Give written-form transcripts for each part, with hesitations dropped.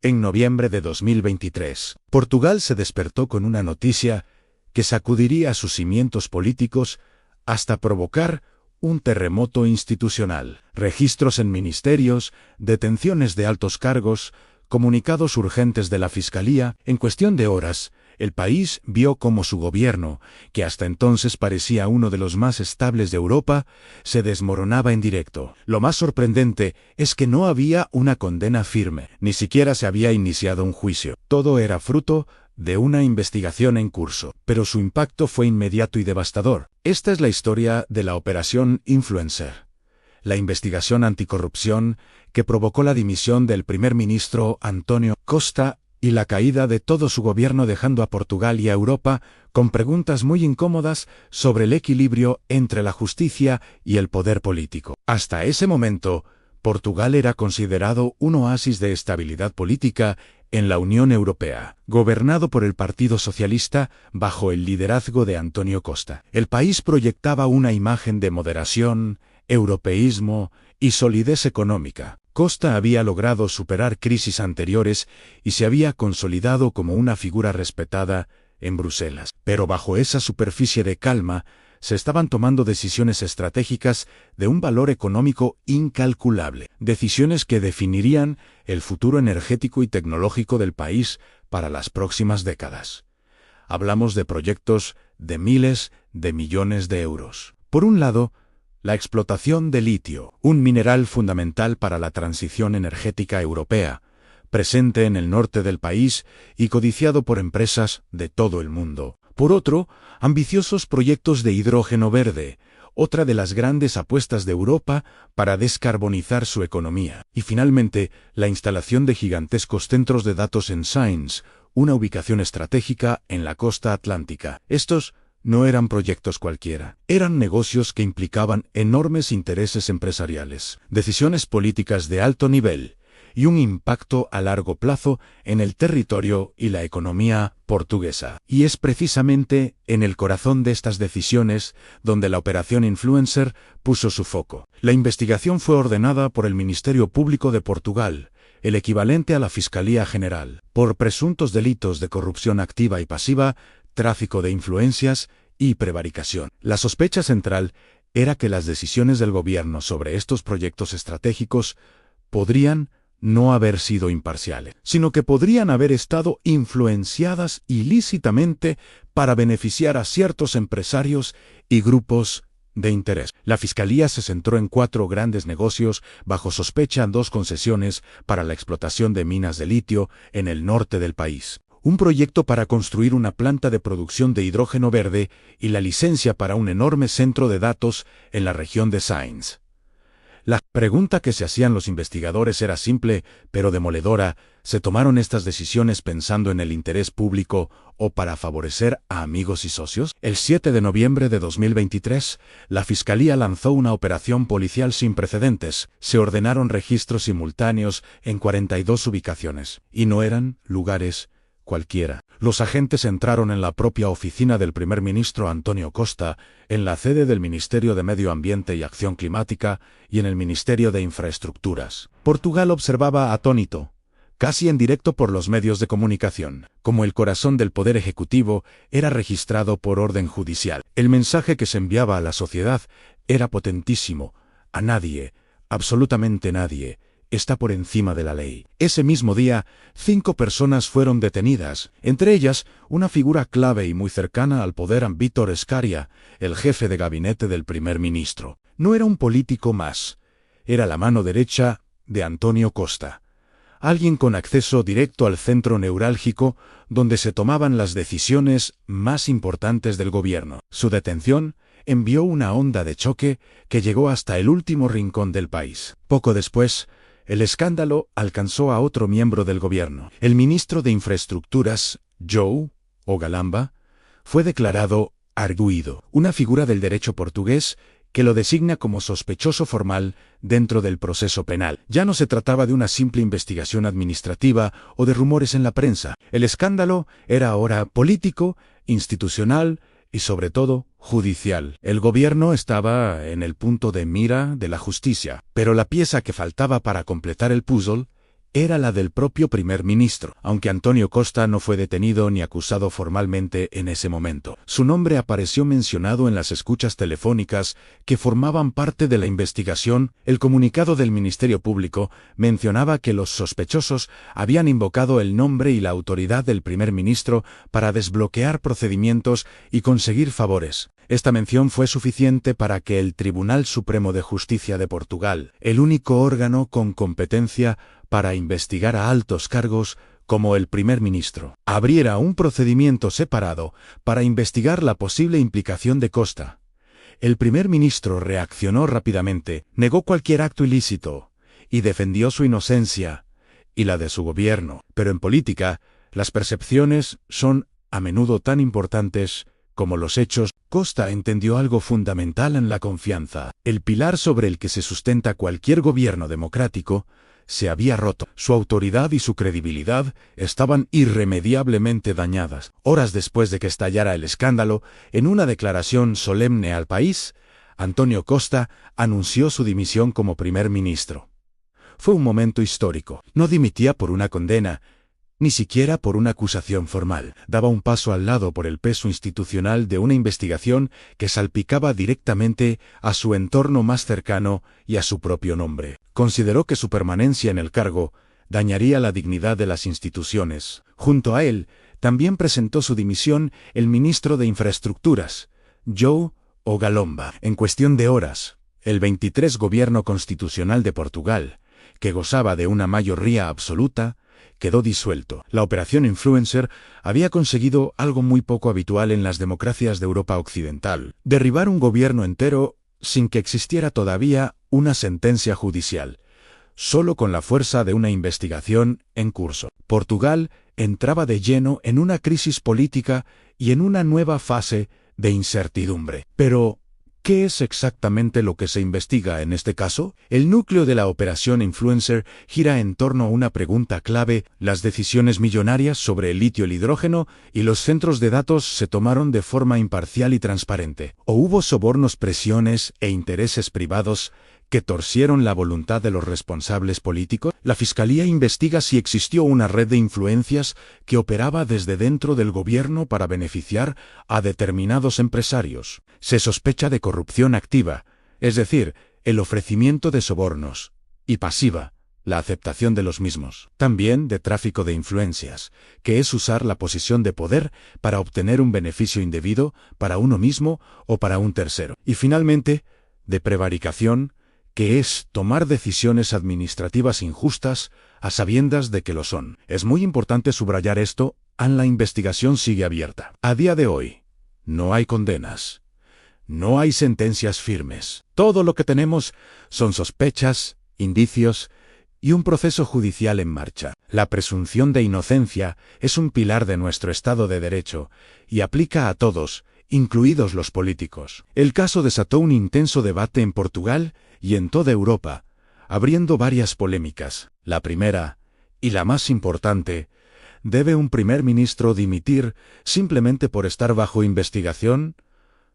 En noviembre de 2023, Portugal se despertó con una noticia que sacudiría sus cimientos políticos hasta provocar un terremoto institucional. Registros en ministerios, detenciones de altos cargos, comunicados urgentes de la Fiscalía. En cuestión de horas, el país vio cómo su gobierno, que hasta entonces parecía uno de los más estables de Europa, se desmoronaba en directo. Lo más sorprendente es que no había una condena firme, ni siquiera se había iniciado un juicio. Todo era fruto de una investigación en curso, pero su impacto fue inmediato y devastador. Esta es la historia de la Operación Influencer, la investigación anticorrupción que provocó la dimisión del primer ministro António Costa y la caída de todo su gobierno, dejando a Portugal y a Europa con preguntas muy incómodas sobre el equilibrio entre la justicia y el poder político. Hasta ese momento, Portugal era considerado un oasis de estabilidad política en la Unión Europea, gobernado por el Partido Socialista bajo el liderazgo de António Costa. El país proyectaba una imagen de moderación, europeísmo y solidez económica. Costa había logrado superar crisis anteriores y se había consolidado como una figura respetada en Bruselas. Pero bajo esa superficie de calma, se estaban tomando decisiones estratégicas de un valor económico incalculable, decisiones que definirían el futuro energético y tecnológico del país para las próximas décadas. Hablamos de proyectos de miles de millones de euros. Por un lado, la explotación de litio, un mineral fundamental para la transición energética europea, presente en el norte del país y codiciado por empresas de todo el mundo. Por otro, ambiciosos proyectos de hidrógeno verde, otra de las grandes apuestas de Europa para descarbonizar su economía. Y finalmente, la instalación de gigantescos centros de datos en Sines, una ubicación estratégica en la costa atlántica. Estos no eran proyectos cualquiera, eran negocios que implicaban enormes intereses empresariales, decisiones políticas de alto nivel y un impacto a largo plazo en el territorio y la economía portuguesa. Y es precisamente en el corazón de estas decisiones donde la Operación Influencer puso su foco. La investigación fue ordenada por el Ministerio Público de Portugal, el equivalente a la Fiscalía General, por presuntos delitos de corrupción activa y pasiva, tráfico de influencias y prevaricación. La sospecha central era que las decisiones del gobierno sobre estos proyectos estratégicos podrían no haber sido imparciales, sino que podrían haber estado influenciadas ilícitamente para beneficiar a ciertos empresarios y grupos de interés. La Fiscalía se centró en 4 grandes negocios bajo sospecha, 2 concesiones para la explotación de minas de litio en el norte del país, un proyecto para construir una planta de producción de hidrógeno verde y la licencia para un enorme centro de datos en la región de Sines. La pregunta que se hacían los investigadores era simple, pero demoledora: ¿se tomaron estas decisiones pensando en el interés público o para favorecer a amigos y socios? El 7 de noviembre de 2023, la Fiscalía lanzó una operación policial sin precedentes. Se ordenaron registros simultáneos en 42 ubicaciones, y no eran lugares cualquiera. Los agentes entraron en la propia oficina del primer ministro António Costa, en la sede del Ministerio de Medio Ambiente y Acción Climática y en el Ministerio de Infraestructuras. Portugal observaba atónito, casi en directo por los medios de comunicación, como el corazón del poder ejecutivo era registrado por orden judicial. El mensaje que se enviaba a la sociedad era potentísimo: a nadie, absolutamente nadie, está por encima de la ley. Ese mismo día, 5 personas fueron detenidas, entre ellas una figura clave y muy cercana al poder, Vítor Escaria, el jefe de gabinete del primer ministro. No era un político más, era la mano derecha de António Costa, alguien con acceso directo al centro neurálgico donde se tomaban las decisiones más importantes del gobierno. Su detención envió una onda de choque que llegó hasta el último rincón del país. Poco después, el escándalo alcanzó a otro miembro del gobierno. El ministro de Infraestructuras, João Galamba, fue declarado arguido, una figura del derecho portugués que lo designa como sospechoso formal dentro del proceso penal. Ya no se trataba de una simple investigación administrativa o de rumores en la prensa. El escándalo era ahora político, institucional y sobre todo judicial. El gobierno estaba en el punto de mira de la justicia, pero la pieza que faltaba para completar el puzzle era la del propio primer ministro, aunque Antonio Costa no fue detenido ni acusado formalmente en ese momento. Su nombre apareció mencionado en las escuchas telefónicas que formaban parte de la investigación. El comunicado del Ministerio Público mencionaba que los sospechosos habían invocado el nombre y la autoridad del primer ministro para desbloquear procedimientos y conseguir favores. Esta mención fue suficiente para que el Tribunal Supremo de Justicia de Portugal, el único órgano con competencia para investigar a altos cargos como el primer ministro, abriera un procedimiento separado para investigar la posible implicación de Costa. El primer ministro reaccionó rápidamente, negó cualquier acto ilícito y defendió su inocencia y la de su gobierno. Pero en política, las percepciones son a menudo tan importantes como los hechos. Costa entendió algo fundamental en la confianza. El pilar sobre el que se sustenta cualquier gobierno democrático se había roto. Su autoridad y su credibilidad estaban irremediablemente dañadas. Horas después de que estallara el escándalo, en una declaración solemne al país, Antonio Costa anunció su dimisión como primer ministro. Fue un momento histórico. No dimitía por una condena, ni siquiera por una acusación formal. Daba un paso al lado por el peso institucional de una investigación que salpicaba directamente a su entorno más cercano y a su propio nombre. Consideró que su permanencia en el cargo dañaría la dignidad de las instituciones. Junto a él, también presentó su dimisión el ministro de Infraestructuras, João Galomba. En cuestión de horas, el 23 Gobierno Constitucional de Portugal, que gozaba de una mayoría absoluta, quedó disuelto. La operación Influencer había conseguido algo muy poco habitual en las democracias de Europa Occidental: derribar un gobierno entero sin que existiera todavía una sentencia judicial, solo con la fuerza de una investigación en curso. Portugal entraba de lleno en una crisis política y en una nueva fase de incertidumbre. Pero, ¿qué es exactamente lo que se investiga en este caso? El núcleo de la operación Influencer gira en torno a una pregunta clave: las decisiones millonarias sobre el litio y el hidrógeno y los centros de datos se tomaron de forma imparcial y transparente, ¿o hubo sobornos, presiones e intereses privados que torcieron la voluntad de los responsables políticos? La Fiscalía investiga si existió una red de influencias que operaba desde dentro del gobierno para beneficiar a determinados empresarios. Se sospecha de corrupción activa, es decir, el ofrecimiento de sobornos, y pasiva, la aceptación de los mismos. También de tráfico de influencias, que es usar la posición de poder para obtener un beneficio indebido para uno mismo o para un tercero. Y finalmente, de prevaricación, que es tomar decisiones administrativas injustas a sabiendas de que lo son. Es muy importante subrayar esto: la investigación sigue abierta. A día de hoy, no hay condenas, no hay sentencias firmes. Todo lo que tenemos son sospechas, indicios y un proceso judicial en marcha. La presunción de inocencia es un pilar de nuestro Estado de Derecho y aplica a todos, incluidos los políticos. El caso desató un intenso debate en Portugal y en toda Europa, abriendo varias polémicas. La primera, y la más importante: ¿debe un primer ministro dimitir simplemente por estar bajo investigación,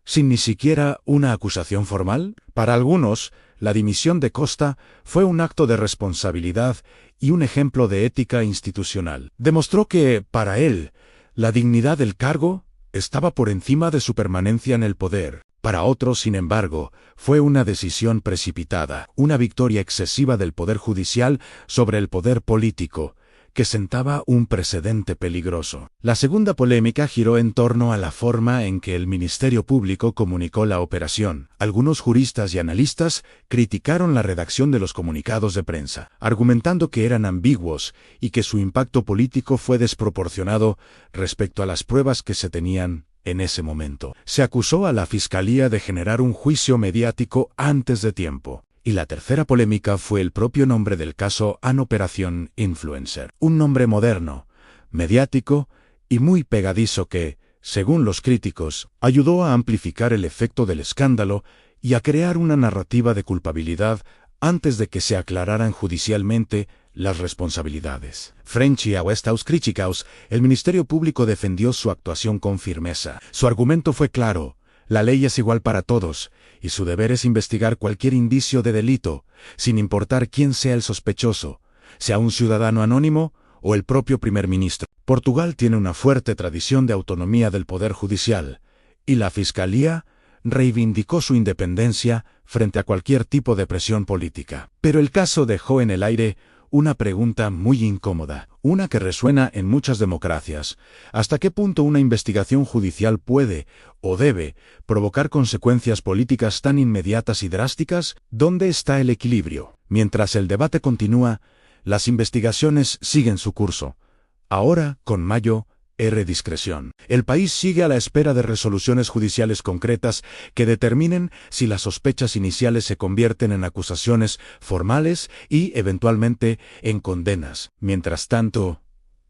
sin ni siquiera una acusación formal? Para algunos, la dimisión de Costa fue un acto de responsabilidad y un ejemplo de ética institucional. Demostró que, para él, la dignidad del cargo estaba por encima de su permanencia en el poder. Para otros, sin embargo, fue una decisión precipitada, una victoria excesiva del poder judicial sobre el poder político, que sentaba un precedente peligroso. La segunda polémica giró en torno a la forma en que el Ministerio Público comunicó la operación. Algunos juristas y analistas criticaron la redacción de los comunicados de prensa, argumentando que eran ambiguos y que su impacto político fue desproporcionado respecto a las pruebas que se tenían en ese momento. Se acusó a la Fiscalía de generar un juicio mediático antes de tiempo. Y la tercera polémica fue el propio nombre del caso: Operación Influencer. Un nombre moderno, mediático y muy pegadizo que, según los críticos, ayudó a amplificar el efecto del escándalo y a crear una narrativa de culpabilidad antes de que se aclararan judicialmente las responsabilidades. Frente a estas críticas, el Ministerio Público defendió su actuación con firmeza. Su argumento fue claro: la ley es igual para todos, y su deber es investigar cualquier indicio de delito, sin importar quién sea el sospechoso, sea un ciudadano anónimo o el propio primer ministro. Portugal tiene una fuerte tradición de autonomía del poder judicial, y la Fiscalía reivindicó su independencia frente a cualquier tipo de presión política. Pero el caso dejó en el aire una pregunta muy incómoda, una que resuena en muchas democracias. ¿Hasta qué punto una investigación judicial puede o debe provocar consecuencias políticas tan inmediatas y drásticas? ¿Dónde está el equilibrio? Mientras el debate continúa, las investigaciones siguen su curso. Ahora, con Mayo, discreción. El país sigue a la espera de resoluciones judiciales concretas que determinen si las sospechas iniciales se convierten en acusaciones formales y, eventualmente, en condenas. Mientras tanto,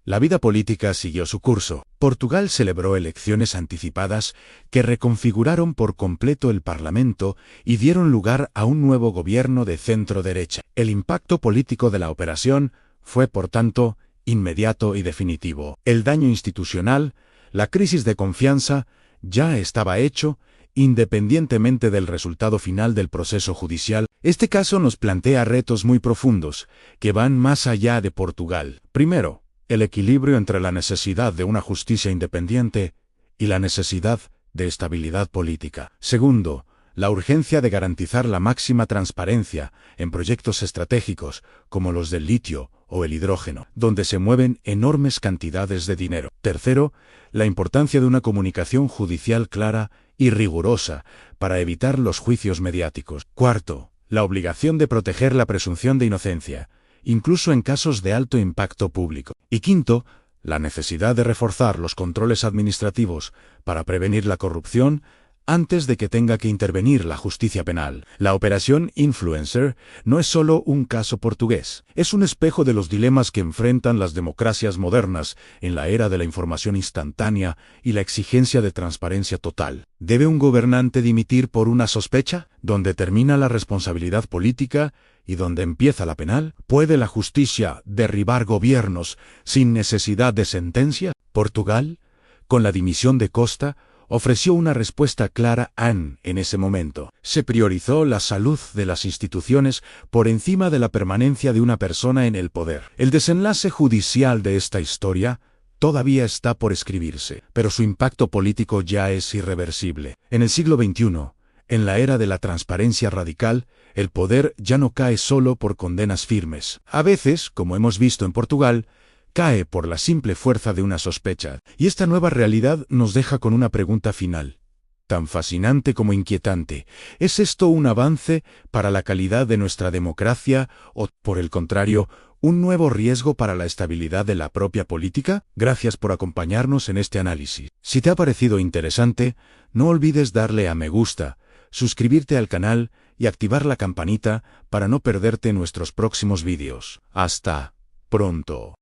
la vida política siguió su curso. Portugal celebró elecciones anticipadas que reconfiguraron por completo el Parlamento y dieron lugar a un nuevo gobierno de centro-derecha. El impacto político de la operación fue, por tanto, inmediato y definitivo. El daño institucional, la crisis de confianza, ya estaba hecho, independientemente del resultado final del proceso judicial. Este caso nos plantea retos muy profundos, que van más allá de Portugal. Primero, el equilibrio entre la necesidad de una justicia independiente y la necesidad de estabilidad política. Segundo, la urgencia de garantizar la máxima transparencia en proyectos estratégicos como los del litio o el hidrógeno, donde se mueven enormes cantidades de dinero. Tercero, la importancia de una comunicación judicial clara y rigurosa para evitar los juicios mediáticos. Cuarto, la obligación de proteger la presunción de inocencia, incluso en casos de alto impacto público. Y quinto, la necesidad de reforzar los controles administrativos para prevenir la corrupción antes de que tenga que intervenir la justicia penal. La operación Influencer no es solo un caso portugués, es un espejo de los dilemas que enfrentan las democracias modernas en la era de la información instantánea y la exigencia de transparencia total. ¿Debe un gobernante dimitir por una sospecha? ¿Dónde termina la responsabilidad política y dónde empieza la penal? ¿Puede la justicia derribar gobiernos sin necesidad de sentencia? Portugal, con la dimisión de Costa, ofreció una respuesta clara en ese momento. Se priorizó la salud de las instituciones por encima de la permanencia de una persona en el poder. El desenlace judicial de esta historia todavía está por escribirse, pero su impacto político ya es irreversible. En el siglo XXI, en la era de la transparencia radical, el poder ya no cae solo por condenas firmes. A veces, como hemos visto en Portugal, cae por la simple fuerza de una sospecha. Y esta nueva realidad nos deja con una pregunta final, tan fascinante como inquietante. ¿Es esto un avance para la calidad de nuestra democracia o, por el contrario, un nuevo riesgo para la estabilidad de la propia política? Gracias por acompañarnos en este análisis. Si te ha parecido interesante, no olvides darle a me gusta, suscribirte al canal y activar la campanita para no perderte nuestros próximos vídeos. Hasta pronto.